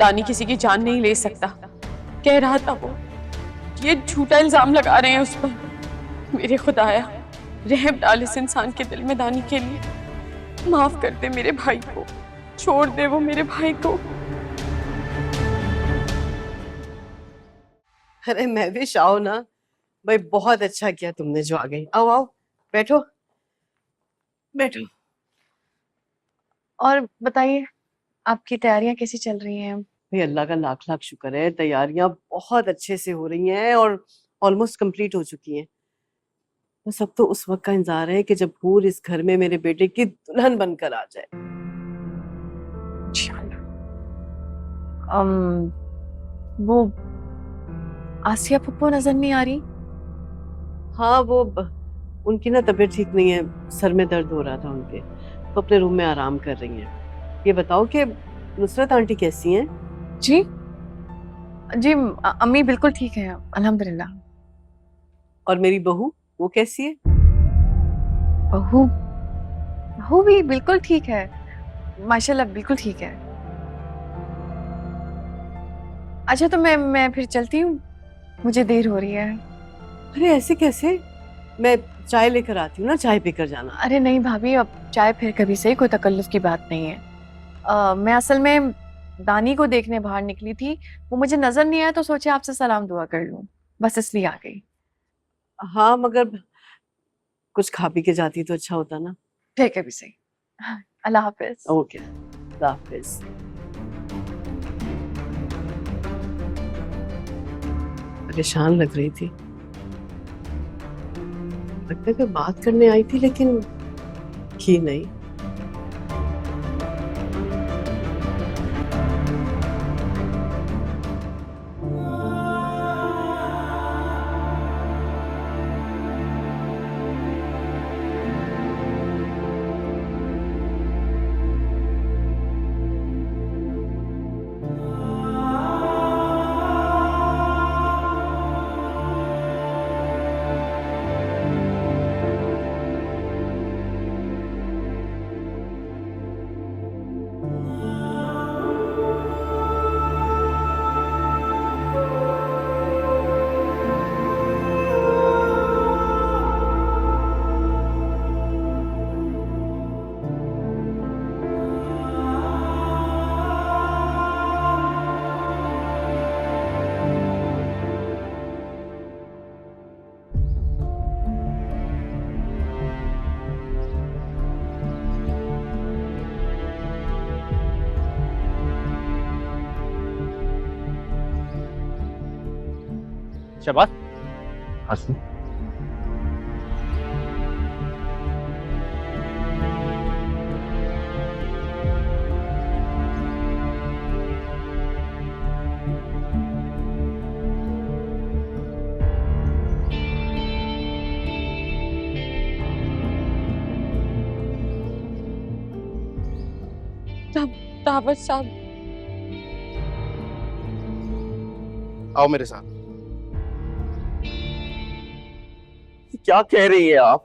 दानी किसी की जान नहीं ले सकता। कह रहा था वो, ये झूठा इल्जाम लगा रहे हैं उस पर। मेरे खुदाया, रहम डाल इस इंसान के दिल में दानी के लिए। माफ कर दे मेरे भाई को, छोड़ दे वो मेरे भाई को। अरे महविश आओ ना भाई, बहुत अच्छा किया तुमने जो आ गई। आओ आओ, बैठो बैठो। और बताइए, आपकी तैयारियां कैसी चल रही हैं? भाई अल्लाह का लाख लाख शुक्र है, तैयारियां बहुत अच्छे से हो रही हैं और ऑलमोस्ट कंप्लीट हो चुकी हैं। बस अब तो उस वक्त का इंतजार है कि जब हूर इस घर में मेरे बेटे की दुल्हन बनकर आ जाए। वो आसिया पप्पू नजर नहीं आ रही? हाँ उनकी ना तबीयत ठीक नहीं है, सर में दर्द हो रहा था उनके, तो अपने रूम में आराम कर रही हैं। ये बताओ कि नुसरत आंटी कैसी हैं? जी जी, अम्मी बिल्कुल ठीक है, अल्हम्दुलिल्लाह। और मेरी बहू, वो कैसी है? बहू बहू भी बिल्कुल ठीक है, माशाल्लाह बिल्कुल ठीक है। अच्छा तो मैं फिर चलती हूँ, मुझे देर हो रही है। अरे ऐसे कैसे? मैं चाय लेकर आती हूँ ना, चाय पीकर जाना। अरे नहीं भाभी, अब चाय फिर कभी सही, कोई तकल्लुफ की बात नहीं है। मैं असल में दानी को देखने बाहर निकली थी, वो मुझे नजर नहीं आया तो सोचे आपसे सलाम दुआ कर लूं, बस इसलिए आ गई। हाँ मगर कुछ खा पी के जाती तो अच्छा होता ना। ठीक है भी सही। अल्लाह हाफिज। ओके, अल्लाह हाफिज। परेशान लग रही थी, लगता है कि बात करने आई थी लेकिन की नहीं। शबाज, हंसी। दावत साहब, आओ मेरे साथ। क्या कह रही हैं आप?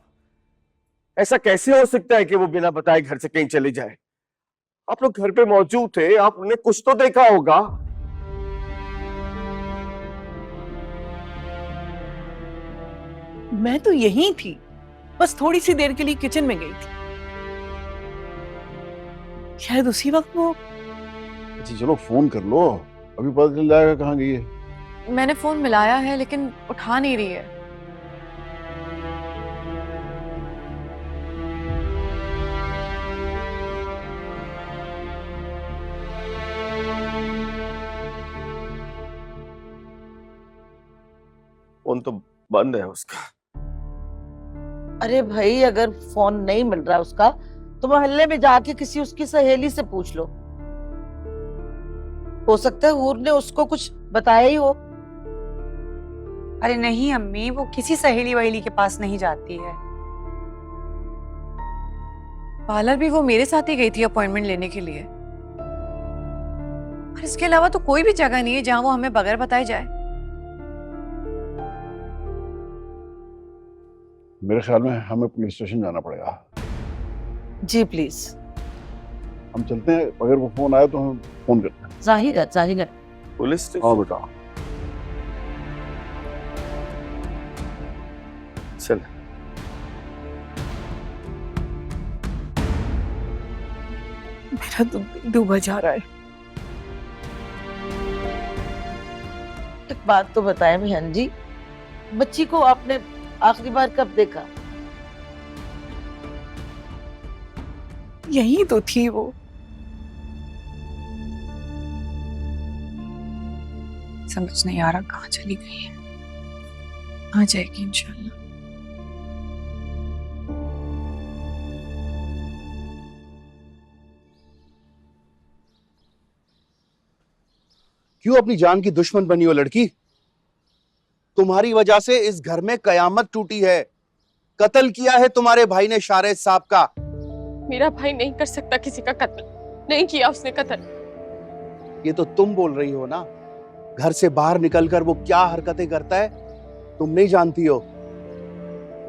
ऐसा कैसे हो सकता है कि वो बिना बताए घर से कहीं चली जाए? आप लोग घर पे मौजूद थे, आपने कुछ तो देखा होगा। मैं तो यहीं थी, बस थोड़ी सी देर के लिए किचन में गई थी, शायद उसी वक्त वो। अच्छा चलो फोन कर लो, अभी पता चल जाएगा कहाँ गई है। मैंने फोन मिलाया है लेकिन उठा नहीं रही है। फोन तो बंद है उसका। अरे भाई, अगर फोन नहीं मिल रहा उसका तो मोहल्ले में जाके किसी उसकी सहेली से पूछ लो, हो सकता है हूर ने उसको कुछ बताया ही हो। अरे नहीं अम्मी, वो किसी सहेली वहेली के पास नहीं जाती है। पार्लर भी वो मेरे साथ ही गई थी अपॉइंटमेंट लेने के लिए, और इसके अलावा तो कोई भी जगह नहीं है जहां वो हमें बगैर बताए जाए। मेरे ख्याल में हमें पुलिस स्टेशन जाना पड़ेगा। जी प्लीज। हम चलते हैं, अगर वो फोन आया तो हम फोन करते हैं। जाहिर है, जाहिर है। Police station? हाँ बेटा। चल। मेरा तो डूबा जा रहा है। एक बात तो बताएं बहन जी, बच्ची को आपने आखिरी बार कब देखा? यही तो थी वो। समझ नहीं आ रहा कहाँ चली गई है। आ जाएगी इंशाल्लाह। क्यों अपनी जान की दुश्मन बनी हो लड़की? तुम्हारी वजह से इस घर में कयामत टूटी है। कत्ल किया है तुम्हारे भाई ने शारिद साहब का। मेरा भाई नहीं कर सकता किसी का कत्ल, नहीं किया उसने कत्ल। ये तो तुम बोल रही हो ना। घर से बाहर निकलकर वो क्या हरकतें करता है तुम नहीं जानती हो।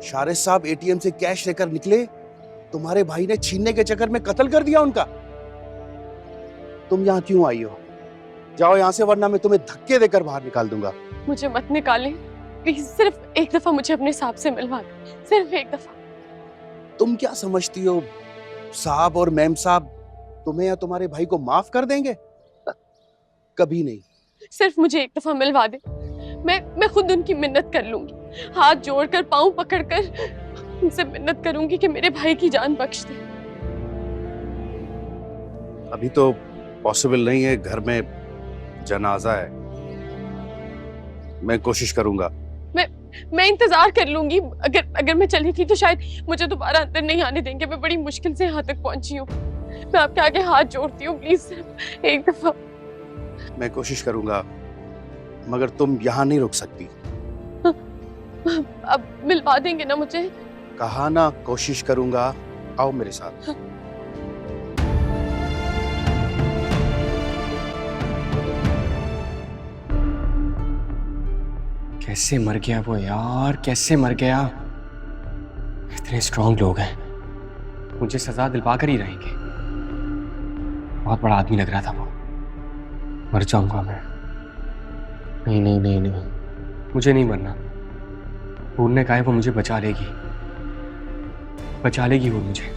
शारिद साहब एटीएम से कैश लेकर निकले, तुम्हारे भाई ने छीनने के चक्कर में कत्ल कर दिया उनका। तुम यहाँ क्यों आई हो? जाओ यहाँ से, वरना मैं तुम्हें धक्के देकर बाहर निकाल दूंगा। मुझे मत निकाले प्लीज, सिर्फ एक दफा मुझे अपने साहब से मिलवा दे, सिर्फ एक दफा। तुम क्या समझती हो साहब और मैम साहब तुम्हें या तुम्हारे भाई को माफ कर देंगे? कभी नहीं। सिर्फ मुझे एक दफा मिलवा दे, मैं खुद उनकी मिन्नत कर लूंगी, हाथ जोड़कर पांव पकड़कर उनसे मिन्नत करूंगी कि मेरे भाई की जान बख्श दे। अभी तो पॉसिबल नहीं है, घर में जनाजा है। मैं कोशिश करूंगा। मैं इंतजार कर लूंगी। अगर मैं चली थी तो शायद मुझे दोबारा अंदर नहीं आने देंगे। मैं बड़ी मुश्किल से यहाँ तक पहुंची हूँ। मैं आपके आगे हाथ जोड़ती हूँ, प्लीज सिर्फ एक दफा। मैं कोशिश करूंगा, मगर तुम यहाँ नहीं रुक सकती। अब मिलवा देंगे ना मुझे? कहा ना कोशिश करूंगा। आओ मेरे साथ। कैसे मर गया वो यार, कैसे मर गया? इतने स्ट्रांग लोग हैं, मुझे सजा दिलवा कर ही रहेंगे। बहुत बड़ा आदमी लग रहा था वो। मर जाऊंगा मैं। नहीं नहीं नहीं नहीं, मुझे नहीं मरना। भूल ने कहा है वो मुझे बचा लेगी, बचा लेगी वो मुझे।